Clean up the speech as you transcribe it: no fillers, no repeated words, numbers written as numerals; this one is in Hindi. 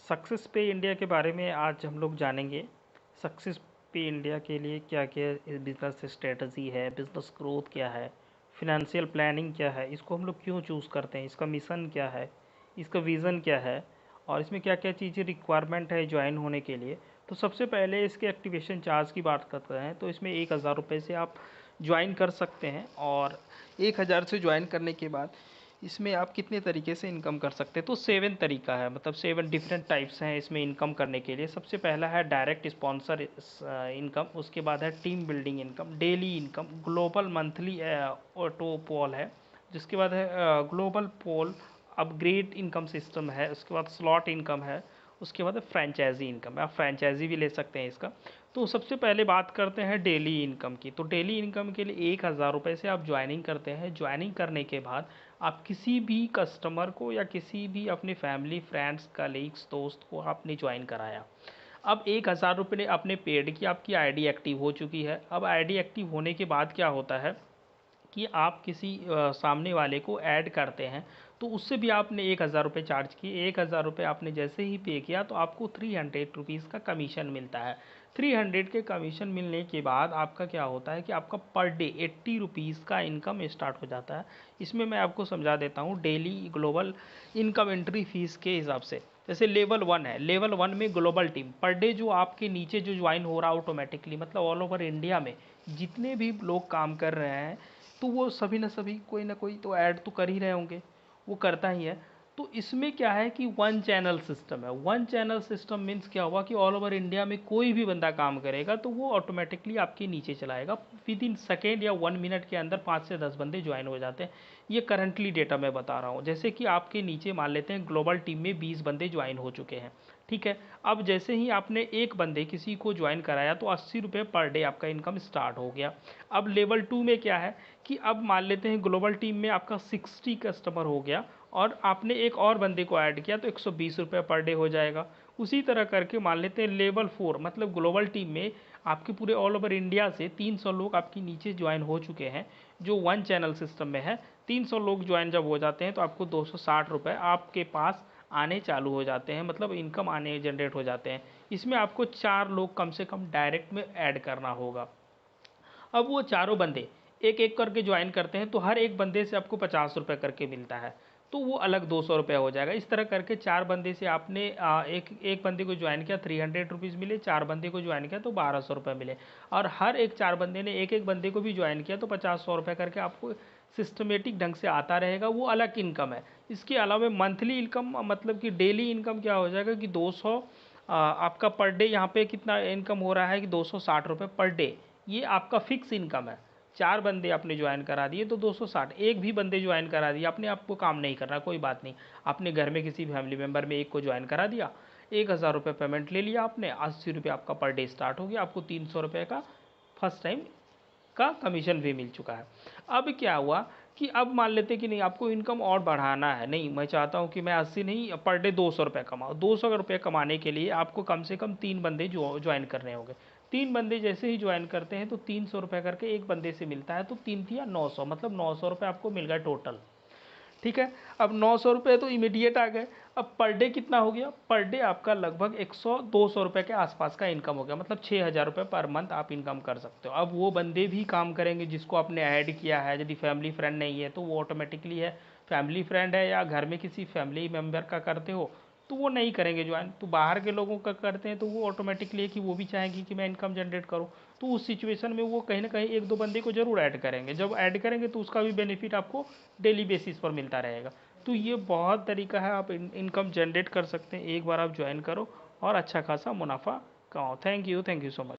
सक्सेस पे इंडिया के बारे में आज हम लोग जानेंगे। सक्सेस पे इंडिया के लिए क्या क्या बिजनेस स्ट्रेटजी है, बिजनेस ग्रोथ क्या है, फिनेंशियल प्लानिंग क्या है, इसको हम लोग क्यों चूज़ करते हैं, इसका मिशन क्या है, इसका विज़न क्या है और इसमें क्या क्या चीज़ें रिक्वायरमेंट है ज्वाइन होने के लिए। तो सबसे पहले इसके एक्टिवेशन चार्ज की बात करते हैं तो इसमें 1000 रुपये से आप ज्वाइन कर सकते हैं और 1000 से ज्वाइन करने के बाद इसमें आप कितने तरीके से इनकम कर सकते हैं। तो 7 तरीका है, मतलब 7 डिफरेंट टाइप्स हैं इसमें इनकम करने के लिए। सबसे पहला है डायरेक्ट स्पॉन्सर इनकम, उसके बाद है team building income, daily income, global monthly auto pool है, जिसके बाद है global pool upgrade income system है, उसके बाद स्लॉट इनकम है, उसके बाद फ्रेंचाइजी इनकम है, आप फ्रेंचाइजी भी ले सकते हैं इसका। तो सबसे पहले बात करते हैं डेली इनकम की। तो डेली इनकम के लिए 1000 रुपये से आप ज्वाइनिंग करते हैं। ज्वाइनिंग करने के बाद आप किसी भी कस्टमर को या किसी भी अपने फैमिली फ्रेंड्स कलीग्स दोस्त को आपने ज्वाइन कराया। अब 1000 रुपये आपने पेड किया, आपकी आईडी एक्टिव हो चुकी है। अब आईडी एक्टिव होने के बाद क्या होता है कि आप किसी सामने वाले को ऐड करते हैं तो उससे भी आपने 1000 रुपये चार्ज किए। 1000 रुपये आपने जैसे ही पे किया तो आपको 300 रुपीज़ का कमीशन मिलता है। 300 के कमीशन मिलने के बाद आपका क्या होता है कि आपका पर डे 80 रुपीज़ का इनकम स्टार्ट हो जाता है। इसमें मैं आपको समझा देता हूँ daily global income entry fees के हिसाब से। जैसे लेवल 1 है, लेवल 1 में ग्लोबल टीम पर डे जो आपके नीचे जो ज्वाइन हो रहा है ऑटोमेटिकली, मतलब ऑल ओवर इंडिया में जितने भी लोग काम कर रहे हैं तो वो सभी ना सभी कोई ना कोई तो ऐड तो कर ही रहे होंगे, वो करता ही है। तो इसमें क्या है कि वन चैनल सिस्टम है। वन चैनल सिस्टम मीन्स क्या हुआ कि ऑल ओवर इंडिया में कोई भी बंदा काम करेगा तो वो ऑटोमेटिकली आपके नीचे चलाएगा। विद इन सेकेंड या 1 मिनट के अंदर 5 से 10 बंदे ज्वाइन हो जाते हैं। ये करंटली डेटा मैं बता रहा हूँ। जैसे कि आपके नीचे मान लेते हैं ग्लोबल टीम में 20 बंदे ज्वाइन हो चुके हैं, ठीक है। अब जैसे ही आपने एक बंदे किसी को ज्वाइन कराया तो 80 रुपये पर डे आपका इनकम स्टार्ट हो गया। अब लेवल 2 में क्या है कि अब मान लेते हैं ग्लोबल टीम में आपका 60 कस्टमर हो गया और आपने एक और बंदे को ऐड किया तो 120 रुपये पर डे हो जाएगा। उसी तरह करके मान लेते हैं लेवल 4, मतलब ग्लोबल टीम में आपके पूरे ऑल ओवर इंडिया से 300 लोग आपके नीचे ज्वाइन हो चुके हैं जो वन चैनल सिस्टम में है। 300 लोग ज्वाइन जब हो जाते हैं तो आपको 260 रुपये आपके पास आने चालू हो जाते हैं, मतलब इनकम आने जनरेट हो जाते हैं। इसमें आपको 4 लोग कम से कम डायरेक्ट में ऐड करना होगा। अब वो चारों बंदे एक एक करके ज्वाइन करते हैं तो हर एक बंदे से आपको 50 रुपये करके मिलता है, तो वो अलग 200 रुपये हो जाएगा। इस तरह करके 4 बंदे से आपने एक एक बंदे को ज्वाइन किया 300 रुपीज़ मिले, 4 बंदे को ज्वाइन किया तो 1200 रुपये मिले। और हर एक 4 बंदे ने एक एक बंदे को भी ज्वाइन किया तो 50-100 रुपये करके आपको सिस्टमेटिक ढंग से आता रहेगा, वो अलग इनकम है। इसके अलावा मंथली इनकम, मतलब कि डेली इनकम क्या हो जाएगा कि 200 आपका पर डे यहाँ पे कितना इनकम हो रहा है कि 260 रुपये पर डे, ये आपका फिक्स इनकम है। 4 बंदे आपने ज्वाइन करा दिए तो 260, एक भी बंदे ज्वाइन करा दिए अपने, आपको काम नहीं करना, कोई बात नहीं। अपने घर में किसी फैमिली मेम्बर में एक को ज्वाइन करा दिया, 1000 रुपये पेमेंट ले लिया आपने, 80 रुपये आपका पर डे स्टार्ट हो गया, आपको 300 रुपये का फर्स्ट टाइम का कमीशन भी मिल चुका है। अब क्या हुआ कि अब मान लेते कि नहीं आपको इनकम और बढ़ाना है, नहीं मैं चाहता हूँ कि मैं 80 नहीं पर डे 200 रुपये कमाऊँ। 200 रुपये कमाने के लिए आपको कम से कम 3 बंदे ज्वाइन करने होंगे। 3 बंदे जैसे ही ज्वाइन करते हैं तो 300 रुपये करके एक बंदे से मिलता है, तो 3 × 900 मतलब 900 रुपये आपको मिल गए टोटल, ठीक है। अब 900 रुपये तो इमीडिएट आ गए। अब पर डे कितना हो गया, पर डे आपका लगभग 100-200 रुपये के आसपास का इनकम हो गया, मतलब 6000 रुपये पर मंथ आप इनकम कर सकते हो। अब वो बंदे भी काम करेंगे जिसको आपने ऐड किया है। यदि फैमिली फ्रेंड नहीं है तो वो ऑटोमेटिकली है, फैमिली फ्रेंड है या घर में किसी फैमिली मेम्बर का करते हो तो वो नहीं करेंगे ज्वाइन। तो बाहर के लोगों का करते हैं तो वो ऑटोमेटिकली है कि वो भी चाहेंगे कि मैं इनकम जनरेट करूँ, तो उस सिचुएशन में वो कहीं ना कहीं 1-2 बंदे को ज़रूर ऐड करेंगे। जब ऐड करेंगे तो उसका भी बेनिफिट आपको डेली बेसिस पर मिलता रहेगा। तो ये बहुत तरीका है, आप इनकम जनरेट कर सकते हैं। एक बार आप ज्वाइन करो और अच्छा खासा मुनाफा कमाओ। Thank you so much.